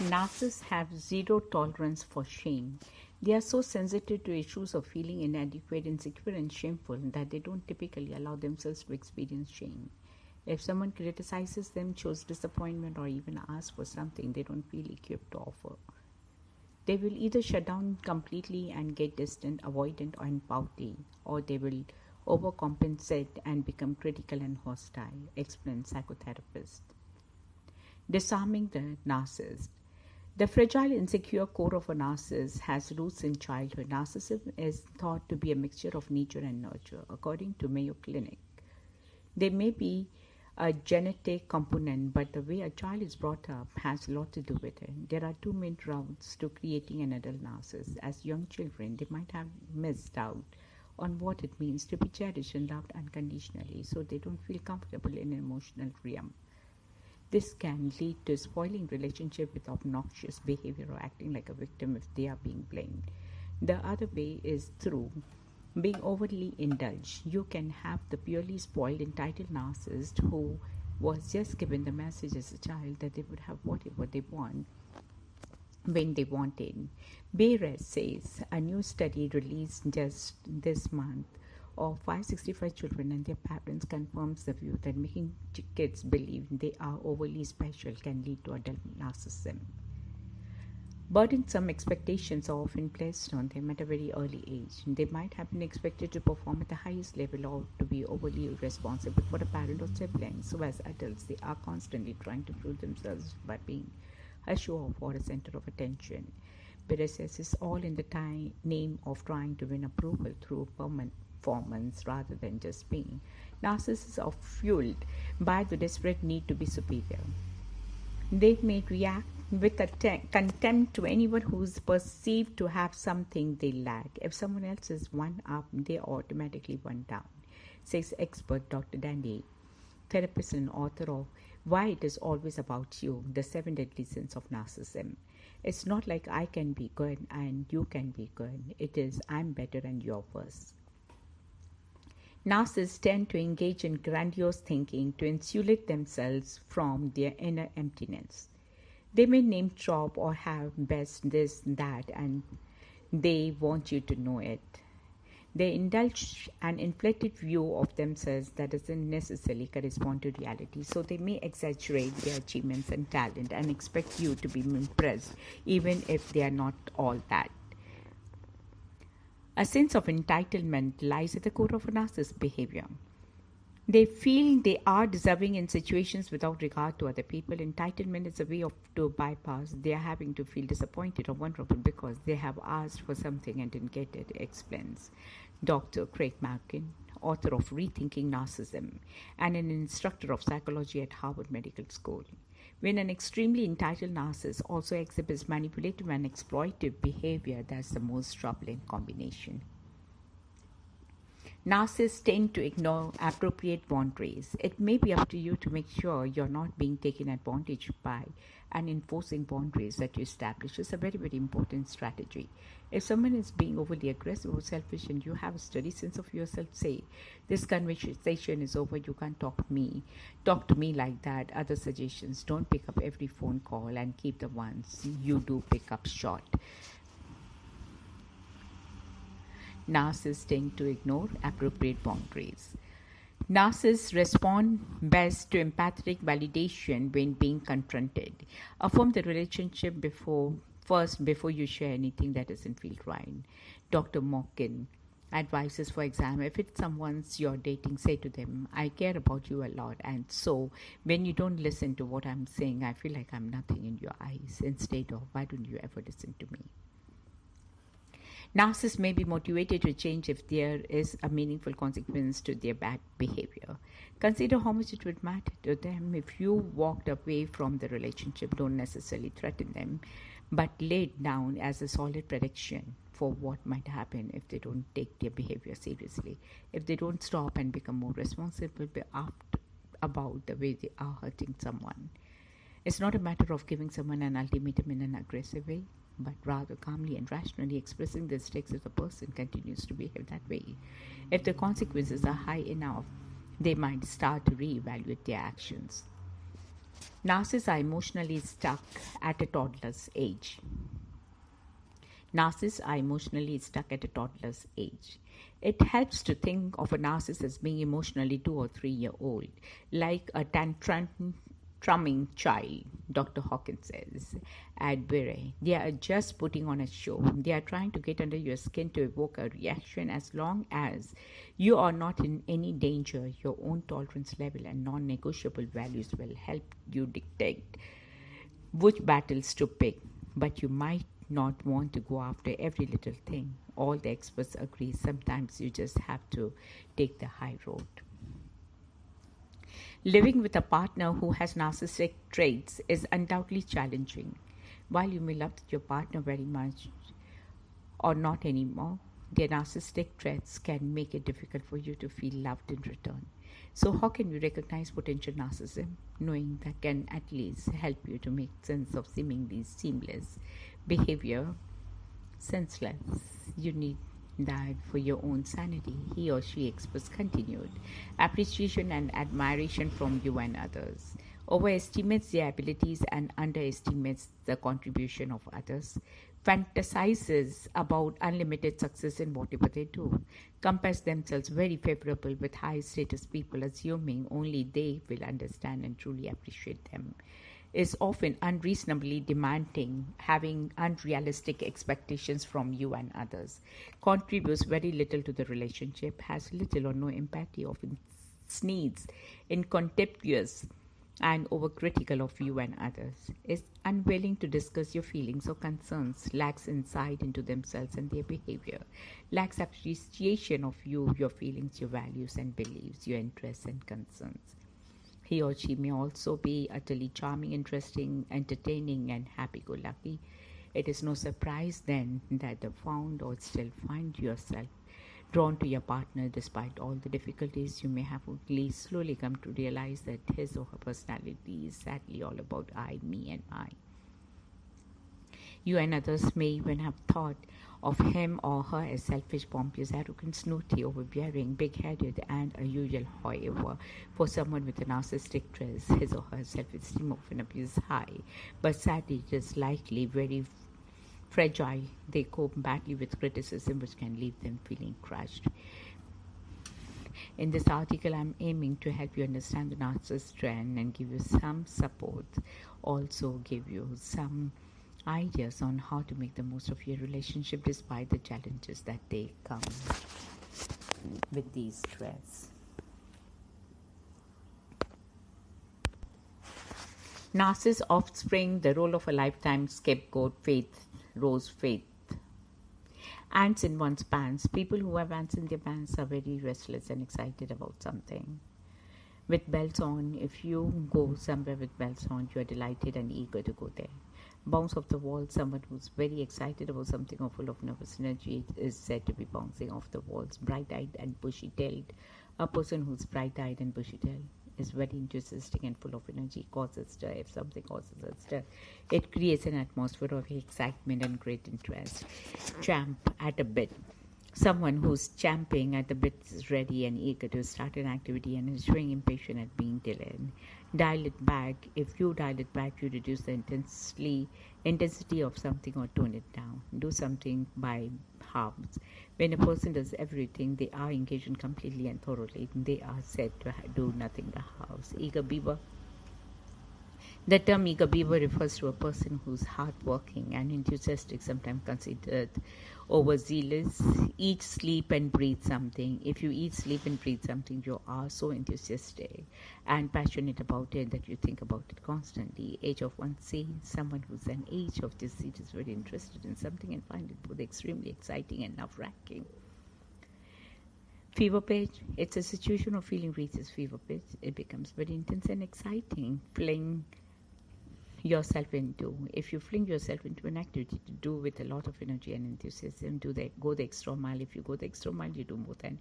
Narcissists have zero tolerance for shame. They are so sensitive to issues of feeling inadequate, insecure, and shameful that they don't typically allow themselves to experience shame. If someone criticizes them, shows disappointment, or even asks for something they don't feel equipped to offer, they will either shut down completely and get distant, avoidant, and pouty, or they will overcompensate and become critical and hostile, explains psychotherapist. Disarming the narcissist. The fragile, insecure core of a narcissist has roots in childhood. Narcissism is thought to be a mixture of nature and nurture, according to Mayo Clinic. There may be a genetic component, but the way a child is brought up has a lot to do with it. There are two main routes to creating an adult narcissist. As young children, they might have missed out on what it means to be cherished and loved unconditionally, so they don't feel comfortable in an emotional realm. This can lead to spoiling relationship with obnoxious behavior or acting like a victim if they are being blamed. The other way is through being overly indulged. You can have the purely spoiled, entitled narcissist who was just given the message as a child that they would have whatever they want when they wanted. Bayres says a new study released just this month of 565 children and their parents confirms the view that making kids believe they are overly special can lead to adult narcissism. Burdensome expectations are often placed on them at a very early age. They might have been expected to perform at the highest level or to be overly responsible for a parent or sibling. So, as adults, they are constantly trying to prove themselves by being a show off or a center of attention. Perez says it's all in the name of trying to win approval through performance rather than just being. Narcissists are fueled by the desperate need to be superior. They may react with contempt to anyone who is perceived to have something they lack. If someone else is one up, they are automatically one down, says expert Dr. Dandy, therapist and author of Why It Is Always About You, The 7 Deadly Sins of Narcissism. It's not like I can be good and you can be good. It is I'm better and you're worse. Narcissists tend to engage in grandiose thinking to insulate themselves from their inner emptiness. They may name drop or have best this, that, and they want you to know it. They indulge an inflated view of themselves that doesn't necessarily correspond to reality. So they may exaggerate their achievements and talent and expect you to be impressed, even if they are not all that. A sense of entitlement lies at the core of a narcissist's behavior. They feel they are deserving in situations without regard to other people. Entitlement is a way to bypass their having to feel disappointed or vulnerable because they have asked for something and didn't get it, explains Dr. Craig Malkin, author of Rethinking Narcissism and an instructor of psychology at Harvard Medical School. When an extremely entitled narcissist also exhibits manipulative and exploitative behavior, that's the most troubling combination. Narcissists tend to ignore appropriate boundaries. It may be up to you to make sure you're not being taken advantage by, and enforcing boundaries that you establish is a very, very important strategy. If someone is being overly aggressive or selfish and you have a steady sense of yourself, say, this conversation is over, you can't talk to me like that. Other suggestions, don't pick up every phone call and keep the ones you do pick up short. Narcissists tend to ignore appropriate boundaries. Narcissists respond best to empathetic validation when being confronted. Affirm the relationship before you share anything that doesn't feel right. Dr. Morgan advises, for example, if it's someone's you're dating, say to them, I care about you a lot, and so when you don't listen to what I'm saying, I feel like I'm nothing in your eyes, instead of, why don't you ever listen to me? Narcissists may be motivated to change if there is a meaningful consequence to their bad behavior. Consider how much it would matter to them if you walked away from the relationship. Don't necessarily threaten them, but lay it down as a solid prediction for what might happen if they don't take their behavior seriously. If they don't stop and become more responsible about the way they are hurting someone. It's not a matter of giving someone an ultimatum in an aggressive way, but rather calmly and rationally expressing the stakes if the person continues to behave that way. If the consequences are high enough, they might start to reevaluate their actions. Narcissists are emotionally stuck at a toddler's age. Narcissists are emotionally stuck at a toddler's age. It helps to think of a narcissist as being emotionally 2 or 3 year old, like a tantruming child, Dr. Hawkins says at Bure. They are just putting on a show. They are trying to get under your skin to evoke a reaction. As long as you are not in any danger, your own tolerance level and non negotiable values will help you dictate which battles to pick, but you might not want to go after every little thing. All the experts agree sometimes you just have to take the high road. Living with a partner who has narcissistic traits is undoubtedly challenging. While you may love your partner very much or not anymore, their narcissistic traits can make it difficult for you to feel loved in return. So, how can you recognize potential narcissism? Knowing that can at least help you to make sense of seemingly seamless behavior. Senseless. You need that for your own sanity, he or she expressed continued appreciation and admiration from you and others. Overestimates their abilities and underestimates the contribution of others. Fantasizes about unlimited success in whatever they do. Compares themselves very favorable with high status people, assuming only they will understand and truly appreciate them. Is often unreasonably demanding, having unrealistic expectations from you and others, contributes very little to the relationship, has little or no empathy of its needs, in contemptuous and overcritical of you and others, is unwilling to discuss your feelings or concerns, lacks insight into themselves and their behavior, lacks appreciation of you, your feelings, your values and beliefs, your interests and concerns. He or she may also be utterly charming, interesting, entertaining, and happy-go-lucky. It is no surprise then that you found or still find yourself drawn to your partner despite all the difficulties. You may have only slowly come to realize that his or her personality is sadly all about I, me, and I. You and others may even have thought of him or her as selfish, pompous, arrogant, snooty, overbearing, big-headed, and unusual. However, for someone with a narcissistic trait, his or her self-esteem often appears high, but sadly it is likely very fragile. They cope badly with criticism, which can leave them feeling crushed. In this article, I'm aiming to help you understand the narcissist trend and give you some support, also give you some ideas on how to make the most of your relationship despite the challenges that they come with these traits. Narcissist offspring, the role of a lifetime scapegoat, faith. Ants in one's pants. People who have ants in their pants are very restless and excited about something. With bells on, if you go somewhere with bells on, you are delighted and eager to go there. Bounce off the wall, someone who's very excited about something or full of nervous energy is said to be bouncing off the walls. Bright-eyed and bushy-tailed. A person who's bright-eyed and bushy-tailed is very enthusiastic and full of energy, causes stir. If something causes a stir, it creates an atmosphere of excitement and great interest. Champ at a bit. Someone who's champing at the bit is ready and eager to start an activity and is showing impatient at being delayed. Dial it back. If you dial it back, you reduce the intensity of something or tone it down. Do something by halves. When a person does everything, they are engaged in completely and thoroughly. They are said to do nothing by halves. Eager beaver. The term eager beaver refers to a person who's hardworking and enthusiastic, sometimes considered overzealous. Eat, sleep, and breathe something. If you eat, sleep, and breathe something, you are so enthusiastic and passionate about it that you think about it constantly. Age of one scene. Someone who's an age of deceit is very interested in something and find it both extremely exciting and nerve-wracking. Fever pitch. It's a situation of feeling reaches fever pitch. It becomes very intense and exciting. Fling yourself into. If you fling yourself into an activity to do with a lot of energy and enthusiasm, go the extra mile. If you go the extra mile, you do more than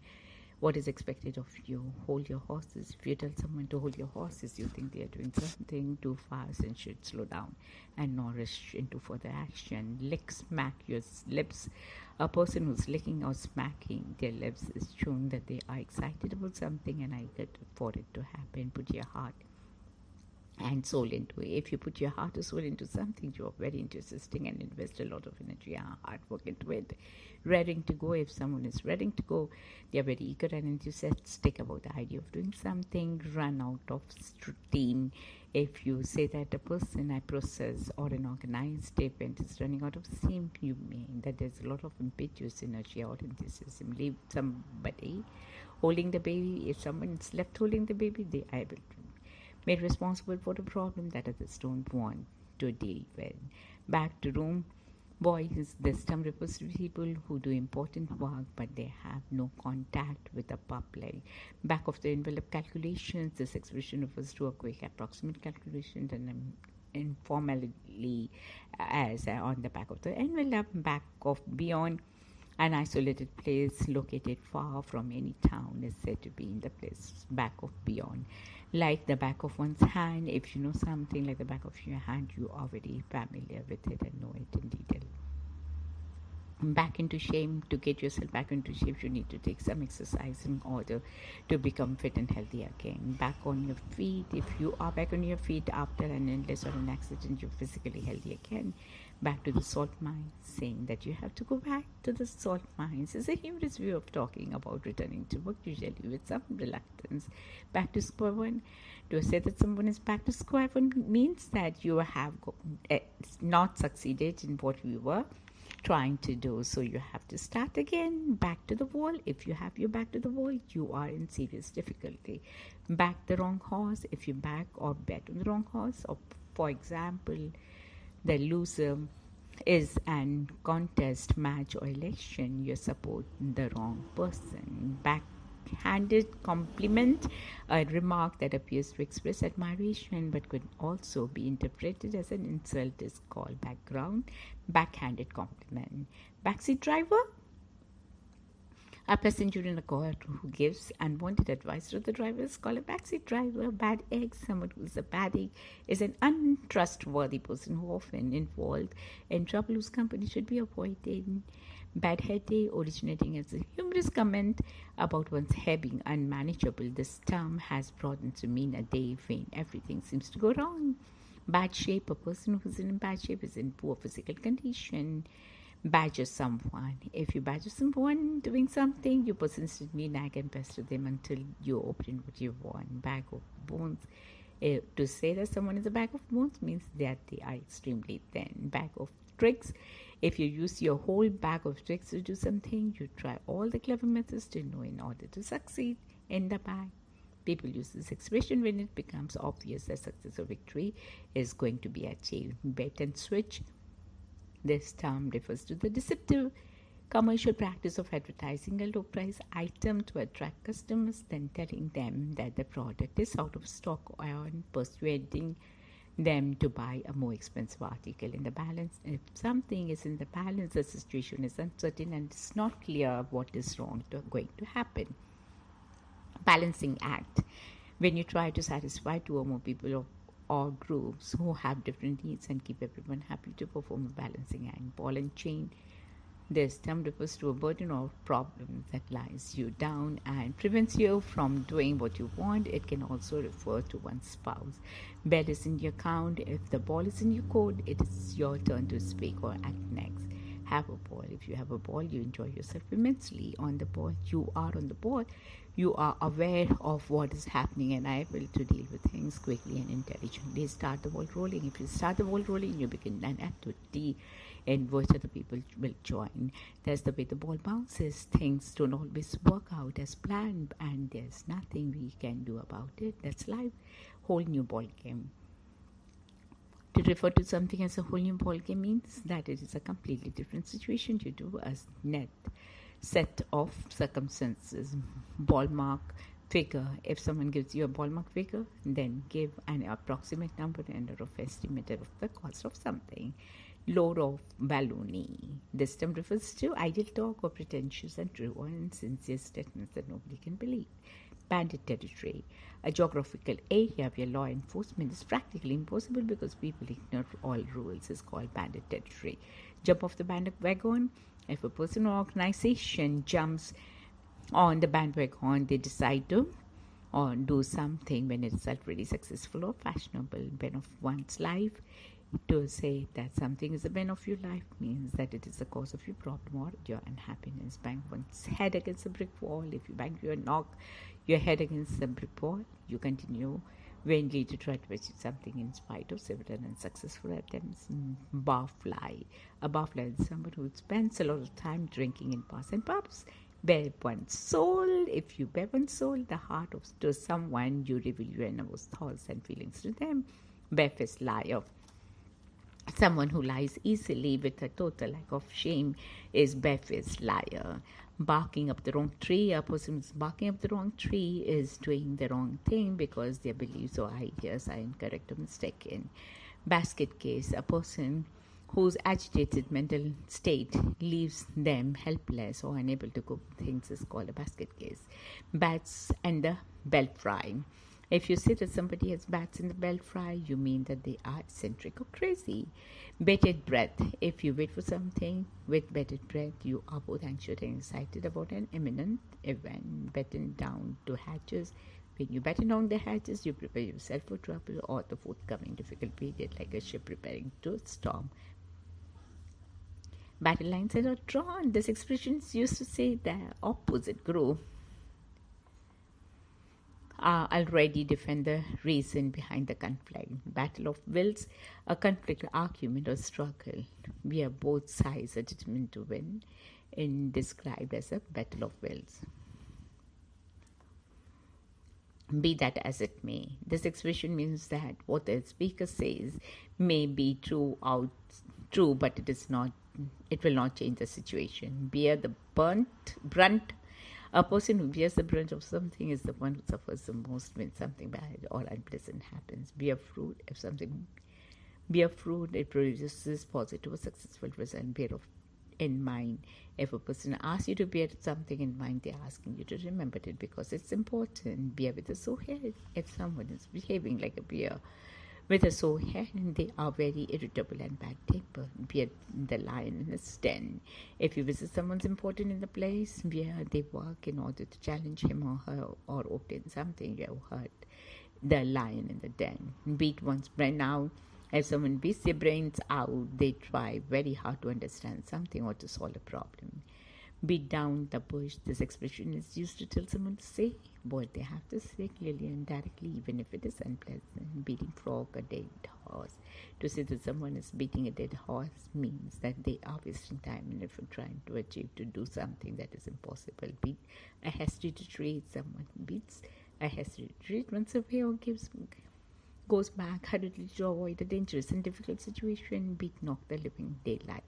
what is expected of you. Hold your horses. If you tell someone to hold your horses, you think they are doing something too fast and should slow down and not rush into further action. Lick, smack your lips. A person who's licking or smacking their lips is shown that they are excited about something and eager for it to happen. Put your heart and soul into it. If you put your heart or soul into something, you are very interesting and invest a lot of energy and hard work into it. Raring to go. If someone is raring to go, they are very eager and enthusiastic about the idea of doing something. Run out of steam. If you say that a person, a process, or an organized event is running out of steam, you mean that there's a lot of impetuous energy or enthusiasm. Leave somebody holding the baby. If someone is left holding the baby, they are able to made responsible for a problem that others don't want to deal with. Back to Rome, boys, this term refers to people who do important work but they have no contact with the public. Back of the envelope calculations, this expression refers to a quick approximate calculation done informally as on the back of the envelope. Back of beyond, an isolated place located far from any town is said to be in the place back of beyond. Like the back of one's hand, if you know something like the back of your hand, you are very familiar with it and know it in detail. Back into shame. To get yourself back into shape, you need to take some exercise in order to become fit and healthy again. Back on your feet. If you are back on your feet after an illness or an accident, you're physically healthy again. Back to the salt mines. Saying that you have to go back to the salt mines is a humorous way of talking about returning to work, usually with some reluctance. Back to square one. To say that someone is back to square one means that you have not succeeded in what you were trying to do, so you have to start again. Back to the wall. If you have your back to the wall, you are in serious difficulty. Back the wrong horse. If you back or bet on the wrong horse, or for example, the loser is an contest, match, or election, you support the wrong person. Backhanded compliment, a remark that appears to express admiration but could also be interpreted as an insult, is called backhanded compliment. Backseat driver, a passenger in a car who gives unwanted advice to the driver is called a backseat driver. Bad egg, someone who is a bad egg, is an untrustworthy person who often involved in trouble whose company should be avoided. Bad hair day, originating as a humorous comment about one's hair being unmanageable, this term has broadened to mean a day when everything seems to go wrong. Bad shape, a person who's in bad shape is in poor physical condition. Badger someone. If you badger someone doing something, you persistently nag and pester them until you obtain what you want. Bag of bones. To say that someone is a bag of bones means that they are extremely thin. Bag of tricks. If you use your whole bag of tricks to do something, you try all the clever methods to know in order to succeed in the bag. People use this expression when it becomes obvious that success or victory is going to be achieved. Bait and switch. This term refers to the deceptive commercial practice of advertising a low price item to attract customers, then telling them that the product is out of stock and persuading them to buy a more expensive article. In the balance, if something is in the balance, the situation is uncertain and it's not clear what is going to happen. Balancing act. When you try to satisfy two or more people or groups who have different needs and keep everyone happy, to perform a balancing act. Ball and chain. This term refers to a burden or problem that lies you down and prevents you from doing what you want. It can also refer to one's spouse. Bell is in your count. If the ball is in your court, it is your turn to speak or act next. Have a ball. If you have a ball, you enjoy yourself immensely. On the ball, you are on the ball. You are aware of what is happening and able to deal with things quickly and intelligently. Start the ball rolling. If you start the ball rolling, you begin an activity in which other people will join. That's the way the ball bounces. Things don't always work out as planned, and there's nothing we can do about it. That's life. Whole new ball game. To refer to something as a whole new ball game means that it is a completely different situation to do a net set of circumstances. Ball mark figure. If someone gives you a ball mark figure, then give an approximate number and a rough estimate of the cost of something. Load of baloney. This term refers to idle talk or pretentious and true or insincere statements that nobody can believe. Bandit territory. A geographical area where law enforcement is practically impossible because people ignore all rules is called bandit territory. Jump off the bandwagon. If a person or organization jumps on the bandwagon, they decide to or do something when it's already successful or fashionable. Ben of one's life. To say that something is the bane of your life means that it is the cause of your problem or your unhappiness. Bang one's head against a brick wall. If you bang your knock your head against the brick wall, you continue vainly to try to achieve something in spite of several unsuccessful attempts. Barfly. A barfly is someone who spends a lot of time drinking in bars and pubs. Bare one's soul. If you bare one's soul, the heart of to someone, you reveal your innermost thoughts and feelings to them. Barefaced liar. Someone who lies easily with a total lack of shame is barefaced liar. Barking up the wrong tree. A person who's barking up the wrong tree is doing the wrong thing because their beliefs or ideas are incorrect or mistaken. Basket case. A person whose agitated mental state leaves them helpless or unable to cope with things is called a basket case. Bats and the belfry. If you say that somebody has bats in the belfry, you mean that they are eccentric or crazy. Bated breath. If you wait for something with bated breath, you are both anxious and excited about an imminent event. Batten down to hatches. When you batten down the hatches, you prepare yourself for trouble or the forthcoming difficult period, like a ship preparing to storm. Battle lines are not drawn. This expression is used to say the opposite group already defend the reason behind the conflict. Battle of wills, a conflict, argument, or struggle where both sides are determined to win, and described as a battle of wills. Be that as it may, this expression means that what the speaker says may be true, but it will not change the situation. Bear the brunt. A person who bears the brunt of something is the one who suffers the most when something bad or unpleasant happens. Bear fruit. It produces positive or successful result. Bear in mind. If a person asks you to bear something in mind, they're asking you to remember it because it's important. Bear with a sore head. If someone is behaving like a bear with a sore head, they are very irritable and bad-tempered. Bear the lion in its den. If you visit someone's important in the place where they work in order to challenge him or her or obtain something, you hurt the lion in the den. Beat one's brain out. If someone beats their brains out, they try very hard to understand something or to solve a problem. Beat down the bush. This expression is used to tell someone to say what they have to say clearly and directly, even if it is unpleasant. Beating frog, a dead horse. To say that someone is beating a dead horse means that they are wasting time and effort trying to do something that is impossible. Beat a hasty retreat. Someone beats a hasty retreat, runs away or goes back hurriedly to avoid a dangerous and difficult situation. Beat knock the living daylight.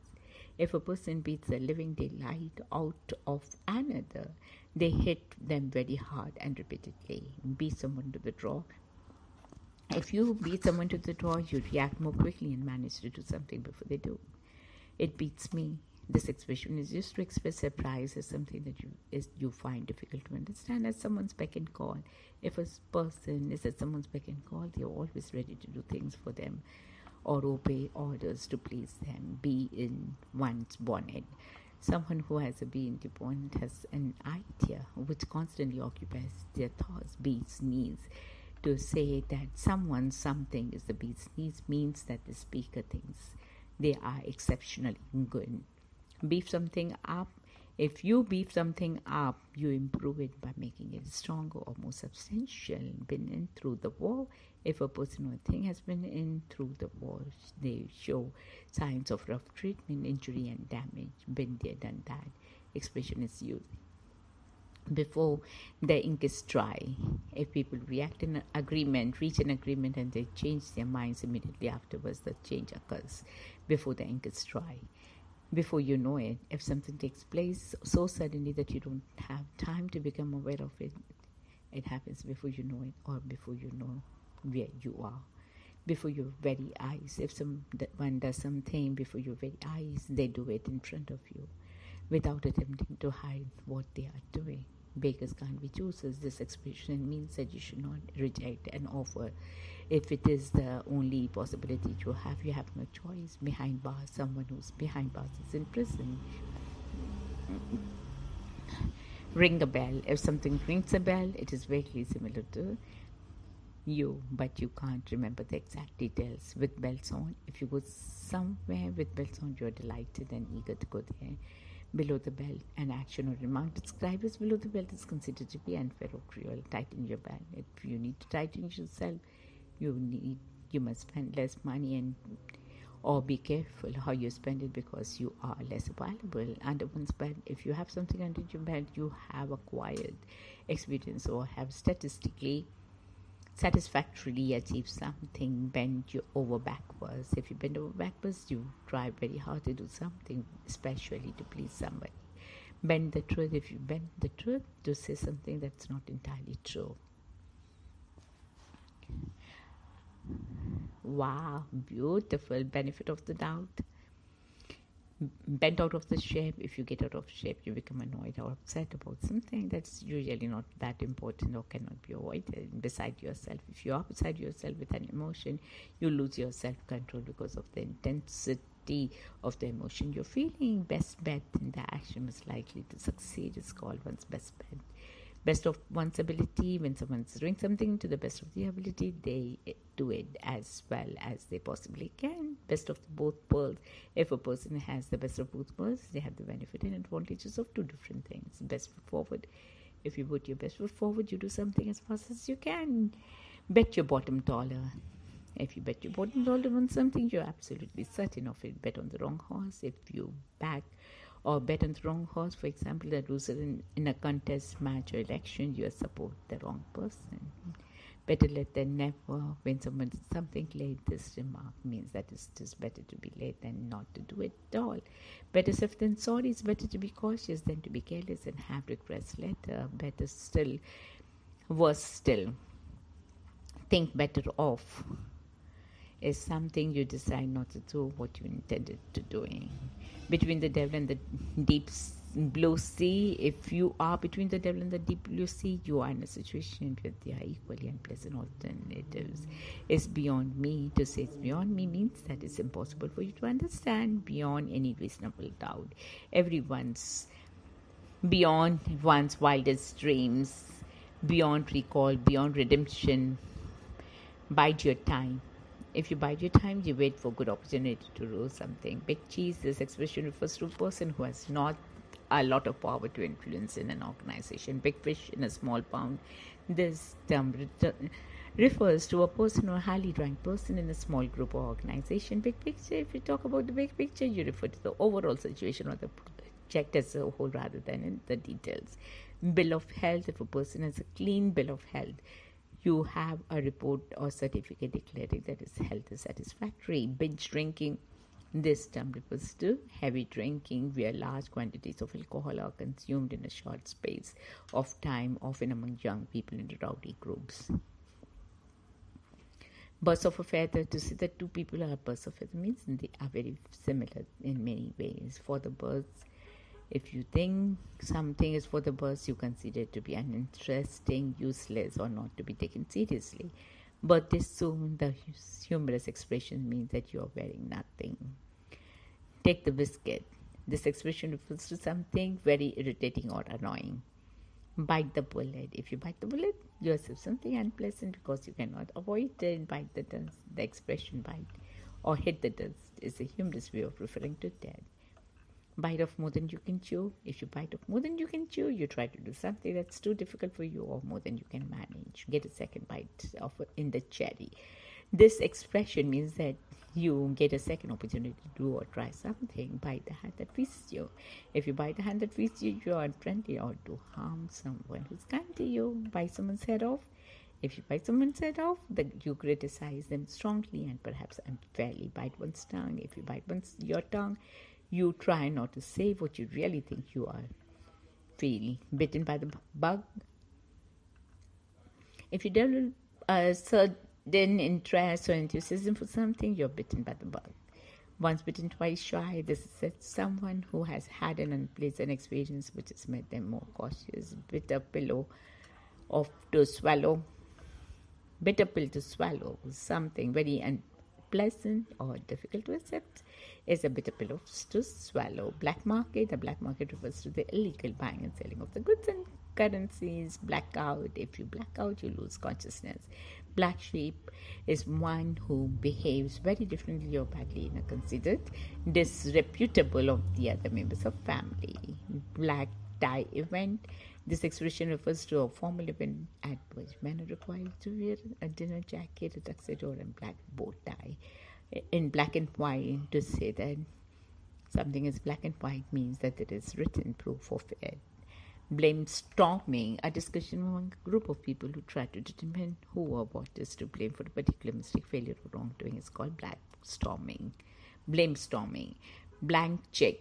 If a person beats the living daylight out of another, they hit them very hard and repeatedly. Beat someone to the draw. If you beat someone to the draw, you react more quickly and manage to do something before they do. It beats me. This expression is used to express surprise as something that you find difficult to understand as someone's beck and call. If a person is at someone's beck and call, they are always ready to do things for them or obey orders to please them. Bee in one's bonnet. Someone who has a bee in the bonnet has an idea which constantly occupies their thoughts. Bee's needs. To say that something is the bee's needs means that the speaker thinks they are exceptionally good. Beef something up. If you beef something up, you improve it by making it stronger or more substantial. Been in through the war. If a person or thing has been in through the war, they show signs of rough treatment, injury, and damage. Been there, done that. Expression is used before the ink is dry. If people reach an agreement, and they change their minds immediately afterwards, the change occurs before the ink is dry. Before you know it, if something takes place so suddenly that you don't have time to become aware of it, it happens before you know it or before you know where you are. Before your very eyes. If someone does something before your very eyes, they do it in front of you without attempting to hide what they are doing. Beggars can't be choosers. This expression means that you should not reject an offer. If it is the only possibility you have no choice. Behind bars, someone who's behind bars is in prison. ring a bell. If something rings a bell, it is very similar to you, but you can't remember the exact details. With bells on, if you go somewhere with bells on, you're delighted and eager to go there. Below the belt, an action or remark described as below the belt is considered to be unfair or cruel. Tighten your belt. If you need to tighten yourself, you must spend less money and or be careful how you spend it because you are less valuable. Under one's belt, if you have something under your belt, you have acquired experience or have statistically satisfactorily achieve something. Bend you over backwards. If you bend over backwards, you try very hard to do something, especially to please somebody. Bend the truth. If you bend the truth to say something that's not entirely true. Wow, beautiful. Benefit of the doubt. Bent out of the shape. If you get out of shape, you become annoyed or upset about something that's usually not that important or cannot be avoided. Beside yourself, if you are beside yourself with an emotion, you lose your self-control because of the intensity of the emotion you're feeling. Best bet in the action is likely to succeed is called one's best bet. Best of one's ability. When someone's doing something to the best of their ability, they do it as well as they possibly can. Best of both worlds. If a person has the best of both worlds, they have the benefit and advantages of two different things. Best foot forward. If you put your best foot forward, you do something as fast as you can. Bet your bottom dollar. If you bet your bottom dollar on something, you're absolutely certain of it. Bet on the wrong horse. If you back or bet on the wrong horse, for example, the loser in a contest, match, or election, you support the wrong person. Better late than never. When someone does something late, this remark means that it's just better to be late than not to do it at all. Better safe than sorry. It's better to be cautious than to be careless and have regrets later. Better still, worse still. Think better off is something you decide not to do what you intended to doing. Between the devil and the deep blue sea, if you are between the devil and the deep blue sea, you are in a situation where they are equally unpleasant alternatives. It's beyond me. To say it's beyond me means that it's impossible for you to understand beyond any reasonable doubt. Everyone's beyond one's wildest dreams, beyond recall, beyond redemption. Bide your time. If you bide your time, you wait for good opportunity to do something. Big cheese, this expression refers to a person who has not a lot of power to influence in an organization. Big fish in a small pond. This term refers to a person or a highly ranked person in a small group or organization. Big picture, if you talk about the big picture, you refer to the overall situation or the project as a whole rather than in the details. Bill of health, if a person has a clean bill of health, you have a report or certificate declaring that his health is satisfactory. Binge drinking, this term refers to heavy drinking where large quantities of alcohol are consumed in a short space of time, often among young people in rowdy groups. Birds of a feather, to say that two people are birds of a feather means they are very similar in many ways. For the birds, if you think something is for the birds, you consider it to be uninteresting, useless, or not to be taken seriously. But this soon, the humorous expression means that you are wearing nothing. Take the biscuit. This expression refers to something very irritating or annoying. Bite the bullet. If you bite the bullet, you accept something unpleasant because you cannot avoid it. Bite the dust. The expression bite or hit the dust is a humorous way of referring to death. Bite off more than you can chew. If you bite off more than you can chew, you try to do something that's too difficult for you or more than you can manage. Get a second bite in the cherry. This expression means that you get a second opportunity to do or try something. Bite the hand that feeds you. If you bite the hand that feeds you, you are unfriendly or to harm someone who's kind to you. Bite someone's head off. If you bite someone's head off, then you criticize them strongly and perhaps unfairly. Bite one's tongue. If you bite your tongue, you try not to say what you really think you are. Feel bitten by the bug. If you develop a certain interest or enthusiasm for something, you're bitten by the bug. Once bitten, twice shy. This is someone who has had an unpleasant experience which has made them more cautious. Bitter pill to swallow. Something very unpleasant or difficult to accept is a bitter pill to swallow. Black market. The black market refers to the illegal buying and selling of the goods and currencies. Blackout. If you black out, you lose consciousness. Black sheep is one who behaves very differently or badly and are considered disreputable of the other members of family. Black tie event. This expression refers to a formal event at which men are required to wear a dinner jacket, a tuxedo, and black bow tie. In black and white, to say that something is black and white means that there is written proof of it. Blame storming, a discussion among a group of people who try to determine who or what is to blame for a particular mistake, failure, or wrongdoing is called black storming. Blame storming. Blank check.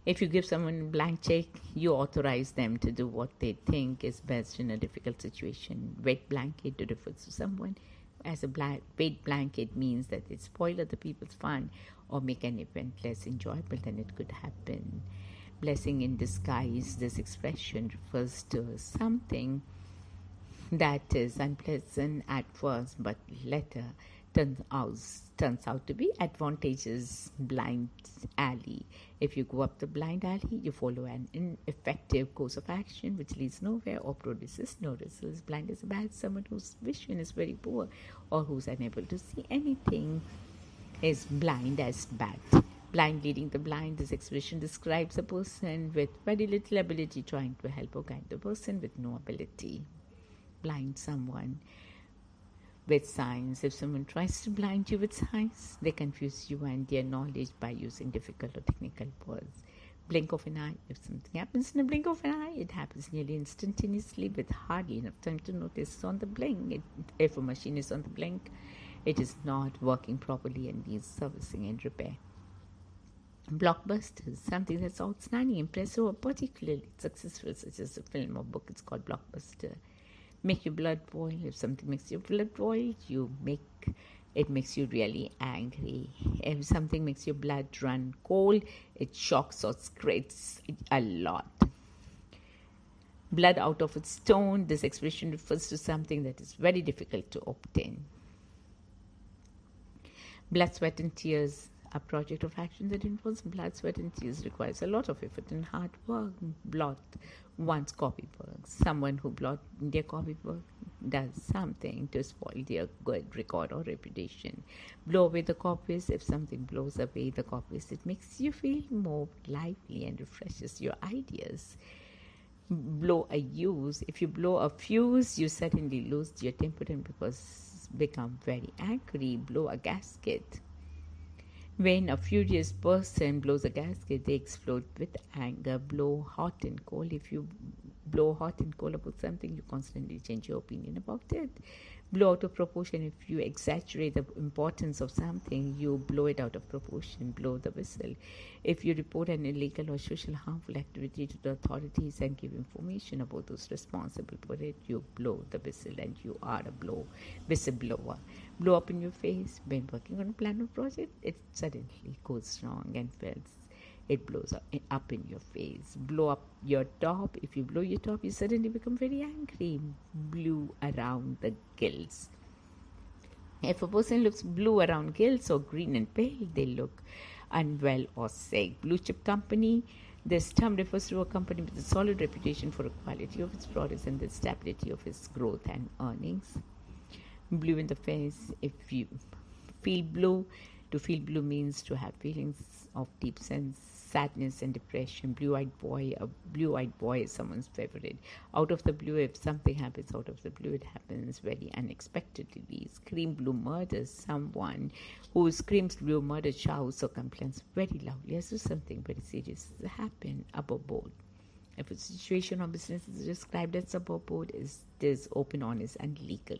If you give someone a blank check, you authorize them to do what they think is best in a difficult situation. Wet blanket refers to someone as a wet blanket means that they spoil other people's fun or make an event less enjoyable than it could have been. Blessing in disguise. This expression refers to something that is unpleasant at first but later turns out to be advantageous. Blind alley. If you go up the blind alley, you follow an ineffective course of action which leads nowhere or produces no results. Blind is bad. Someone whose vision is very poor or who's unable to see anything is blind as bad. Blind leading the blind. This expression describes a person with very little ability trying to help or guide the person with no ability. Blind someone with science. If someone tries to blind you with science, they confuse you and their knowledge by using difficult or technical words. Blink of an eye. If something happens in a blink of an eye, it happens nearly instantaneously with hardly enough time to notice on the blink. If a machine is on the blink, it is not working properly and needs servicing and repair. Blockbusters, something that's outstanding, impressive, or particularly successful, such as a film or book. It's called blockbuster. Make your blood boil. If something makes your blood boil, it makes you really angry. If something makes your blood run cold, it shocks or scrapes a lot. Blood out of its stone. This expression refers to something that is very difficult to obtain. Blood, sweat, and tears. A project of action that involves blood, sweat, and tears requires a lot of effort and hard work. Blot one's copybook. Someone who blots their copybook does something to spoil their good record or reputation. Blow away the copies. If something blows away the copies, it makes you feel more lively and refreshes your ideas. Blow a fuse. If you blow a fuse, you suddenly lose your temper and become very angry. Blow a gasket. When a furious person blows a gasket, they explode with anger. Blow hot and cold. If you blow hot and cold about something, you constantly change your opinion about it. Blow out of proportion. If you exaggerate the importance of something, you blow it out of proportion. Blow the whistle. If you report an illegal or social harmful activity to the authorities and give information about those responsible for it, you blow the whistle and you are a whistleblower. Blow up in your face. When working on a plan or project, it suddenly goes wrong and fails. It blows up in your face. Blow up your top. If you blow your top, you suddenly become very angry. Blue around the gills. If a person looks blue around gills or green and pale, they look unwell or sick. Blue chip company. This term refers to a company with a solid reputation for the quality of its products and the stability of its growth and earnings. Blue in the face. If you feel blue, to feel blue means to have feelings of deep sadness and depression. Blue-eyed boy. A blue-eyed boy is someone's favorite. Out of the blue, if something happens out of the blue, it happens very unexpectedly. Scream blue murder. Someone who screams blue murder, shouts or complains very loudly as if something very serious has happened. Above board. If a situation or business is described as above board, it is open, honest, and legal.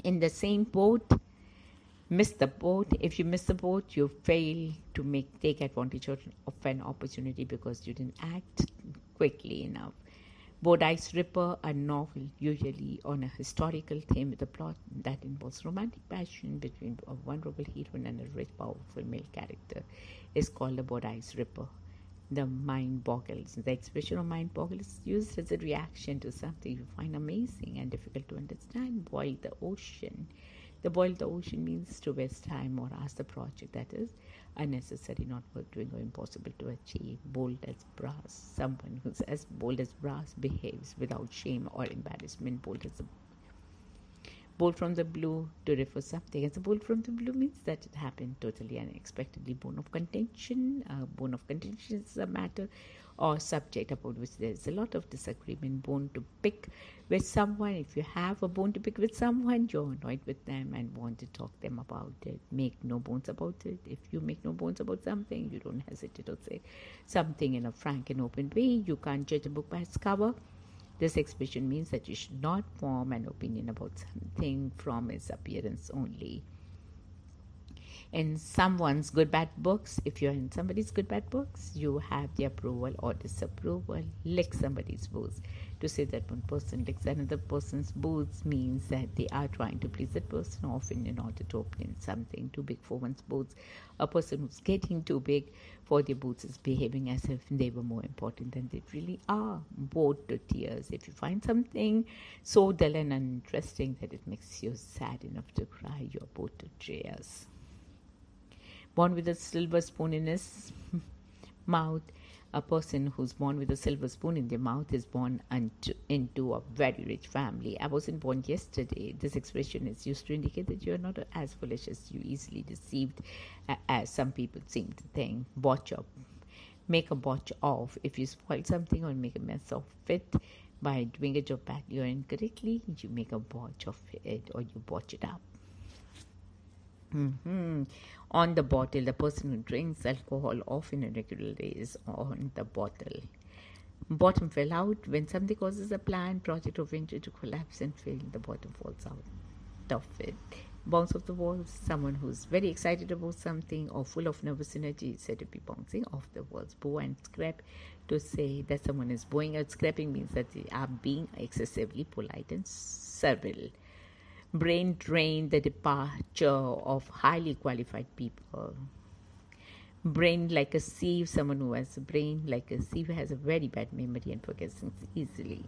In the same boat, miss the boat. If you miss the boat, you fail to take advantage of an opportunity because you didn't act quickly enough. Bodice Ripper, a novel usually on a historical theme with a plot that involves romantic passion between a vulnerable heroine and a rich, powerful male character, is called a Bodice Ripper. The mind boggles. The expression of mind boggles is used as a reaction to something you find amazing and difficult to understand. Boil the ocean. The boil the ocean means to waste time or ask the project that is unnecessary, not worth doing, or impossible to achieve. Bold as brass. Someone who's as bold as brass behaves without shame or embarrassment. Bolt from the blue to refer something. As a bolt from the blue means that it happened totally unexpectedly. Bone of contention. Bone of contention is a matter or subject about which there is a lot of disagreement. Bone to pick with someone. If you have a bone to pick with someone, you're annoyed with them and want to talk them about it. Make no bones about it. If you make no bones about something, you don't hesitate to say something in a frank and open way. You can't judge a book by its cover. This expression means that you should not form an opinion about something from its appearance only. In someone's good bad books, if you're in somebody's good bad books, you have the approval or disapproval. Lick somebody's boots. To say that one person licks another person's boots means that they are trying to please that person, often in order to obtain something too big for one's boots. A person who's getting too big for their boots is behaving as if they were more important than they really are. Bored to tears. If you find something so dull and uninteresting that it makes you sad enough to cry, you're bored to tears. Born with a silver spoon in his mouth. A person who's born with a silver spoon in their mouth is born into a very rich family. I wasn't born yesterday. This expression is used to indicate that you're not as foolish as you easily deceived as some people seem to think. Botch up. Make a botch of. If you spoil something or make a mess of it by doing a job badly or incorrectly, you make a botch of it or you botch it up. On the bottle, the person who drinks alcohol often and regularly is on the bottle. Bottom fell out. When something causes a plan, project, or venture to collapse and fail, the bottom falls out of it. Bounce off the walls. Someone who's very excited about something or full of nervous energy is said to be bouncing off the walls. Bow and scrap. To say that someone is bowing out, scrapping means that they are being excessively polite and servile. Brain drain, the departure of highly qualified people. Brain like a sieve. Someone who has a brain like a sieve has a very bad memory and forgets things easily.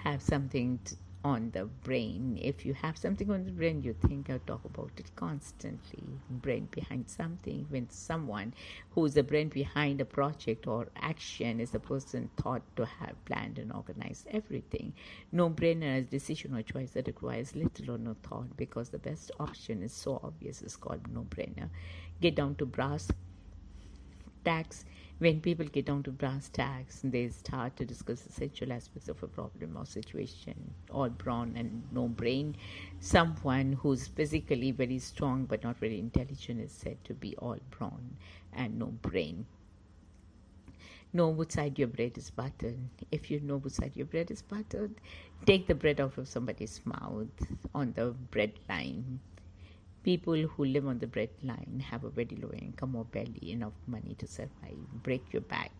Have something on the brain. If you have something on the brain, you think or talk about it constantly. Brain behind something. When someone who's the brain behind a project or action is the person thought to have planned and organized everything. No-brainer is decision or choice that requires little or no thought, because the best option is so obvious. It's called no-brainer. Get down to brass tacks. When people get down to brass tacks, they start to discuss essential aspects of a problem or situation. All brawn and no brain. Someone who's physically very strong but not very intelligent is said to be all brawn and no brain. Know which side your bread is buttered. If you know which side your bread is buttered, take the bread out of somebody's mouth on the bread line. People who live on the bread line have a very low income or barely enough money to survive. Break your back.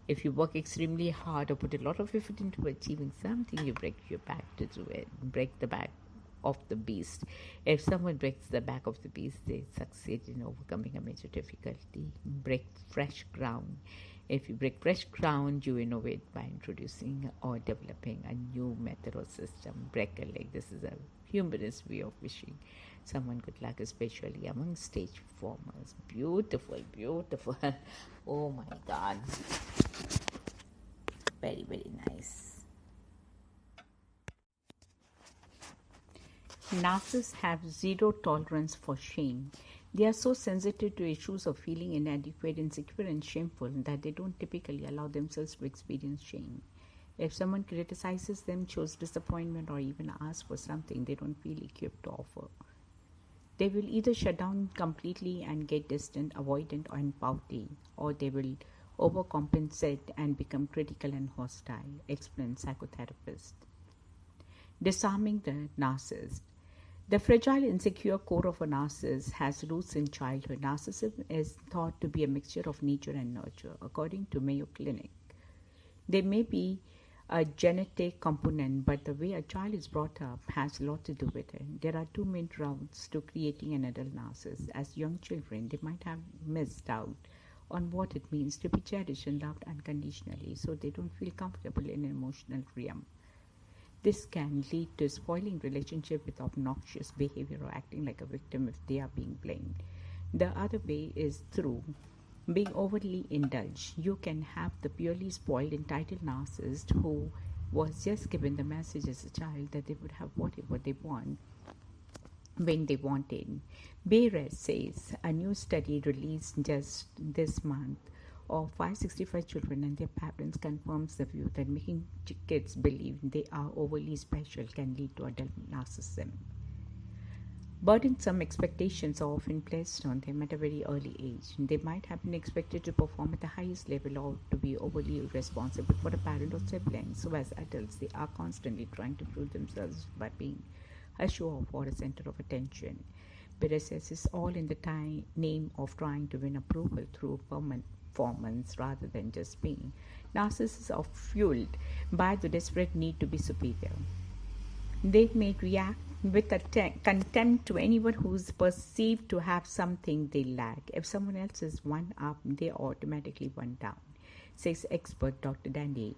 If you work extremely hard or put a lot of effort into achieving something, you break your back to do it. Break the back of the beast. If someone breaks the back of the beast, they succeed in overcoming a major difficulty. Break fresh ground. If you break fresh ground, you innovate by introducing or developing a new method or system. Break a leg. This is a humorous way of wishing someone good luck, especially among stage performers. Beautiful, beautiful. Oh my God. Very, very nice. Narcissists have zero tolerance for shame. They are so sensitive to issues of feeling inadequate, insecure, and shameful that they don't typically allow themselves to experience shame. If someone criticizes them, shows disappointment, or even asks for something they don't feel equipped to offer, they will either shut down completely and get distant, avoidant, and pouty, or they will overcompensate and become critical and hostile, explains psychotherapist. Disarming the narcissist. The fragile, insecure core of a narcissist has roots in childhood. Narcissism is thought to be a mixture of nature and nurture, according to Mayo Clinic. There may be a genetic component, but the way a child is brought up has a lot to do with it. There are two main routes to creating an adult narcissist. As young children, they might have missed out on what it means to be cherished and loved unconditionally, so they don't feel comfortable in an emotional realm. This can lead to spoiling relationship with obnoxious behavior or acting like a victim if they are being blamed. The other way is through being overly indulged. You can have the purely spoiled, entitled narcissist who was just given the message as a child that they would have whatever they want when they wanted. Bayres says a new study released just this month of 565 children and their parents confirms the view that making kids believe they are overly special can lead to adult narcissism. Burdensome expectations are often placed on them at a very early age. They might have been expected to perform at the highest level or to be overly responsible for a parent or sibling. So as adults, they are constantly trying to prove themselves by being a show-off or a center of attention. Perez says it's all in the name of trying to win approval through performance rather than just being. Narcissists are fueled by the desperate need to be superior. They may react with contempt to anyone who's perceived to have something they lack. If someone else is one up, they are automatically one down, says expert Dr. Dandy